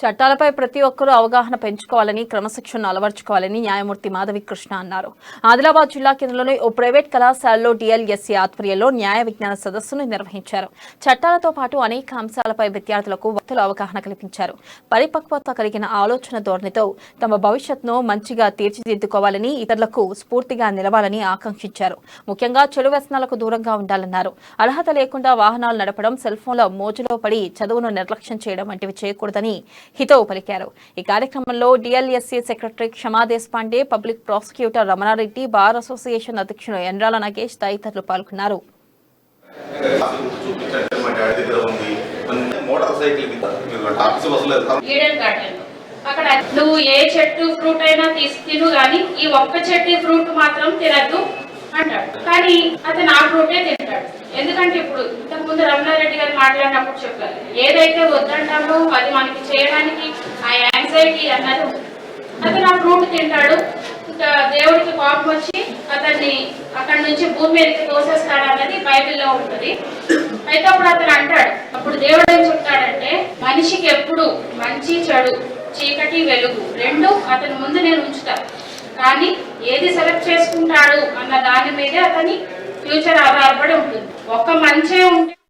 చట్టాలపై ప్రతి ఒక్కరూ అవగాహన పెంచుకోవాలని, క్రమశిక్షణను అలవర్చుకోవాలని న్యాయమూర్తి మాధవి కృష్ణ అన్నారు. ఆదిలాబాద్ జిల్లా కేంద్రంలోని ఓ ప్రైవేట్ కళాశాలలో డిఎల్ఎస్సీ ఆధ్వర్యంలో న్యాయ విజ్ఞాన సదస్సును నిర్వహించారు. చట్టాలతో పాటు అనేక అంశాలపై విద్యార్థులకు వక్తలు అవగాహన కల్పించారు. పరిపక్వత కలిగిన ఆలోచన ధోరణితో తమ భవిష్యత్తును మంచిగా తీర్చిదిద్దుకోవాలని, ఇతరులకు స్ఫూర్తిగా నిలవాలని ఆకాంక్షించారు. ముఖ్యంగా చెడు వ్యసనాలకు దూరంగా ఉండాలన్నారు. అర్హత లేకుండా వాహనాలు నడపడం, సెల్ ఫోన్ల మోజులో పడి చదువును నిర్లక్ష్యం చేయడం వంటివి చేయకూడదని హితవు పలికారు. ఈ కార్యక్రమంలో DLSC secretary Kshama Deshpande, public prosecutor Ramana Reddy, bar association అధ్యక్షుడు ఎండ్రాల నాగేష్ తదితరులు పాల్గొన్నారు. అక్కడ నువ్వు ఏ చెట్టు ఫ్రూట్ అయినా తిను గానీ ఈ ఒక్క చెట్టు ఫ్రూట్ మాత్రం తినద్దు అంటాడు. కానీ అతను ఆ ఫ్రూటే తింటాడు. ఎందుకంటే ఇప్పుడు ఇంతకు ముందు రమణారెడ్డి గారు మాట్లాడినప్పుడు చెప్పారు, ఏదైతే వద్దంటామో అది మనకి చేయడానికి ఆ యాంగ్జైటీ అన్నది అతను ఆ ఫ్రూట్ తింటాడు. ఇంకా దేవుడికి కోపం వచ్చి అతన్ని అక్కడి నుంచి భూమి మీదకి తోసేస్తాడు అన్నది బైబిల్లో ఉంటుంది. అయితే అప్పుడు అతను అంటాడు, అప్పుడు దేవుడు ఏం చెప్తాడంటే, మనిషికి ఎప్పుడు మంచి చెడు, చీకటి వెలుగు రెండు అతని ముందు నేను ఉంచుతాను. కానీ ఏది సెలెక్ట్ చేసుకుంటాడు అన్న దాని మీదే అతని ఫ్యూచర్ ఆధారపడి ఉంటుంది. ఒక్క మంచే ఉంటే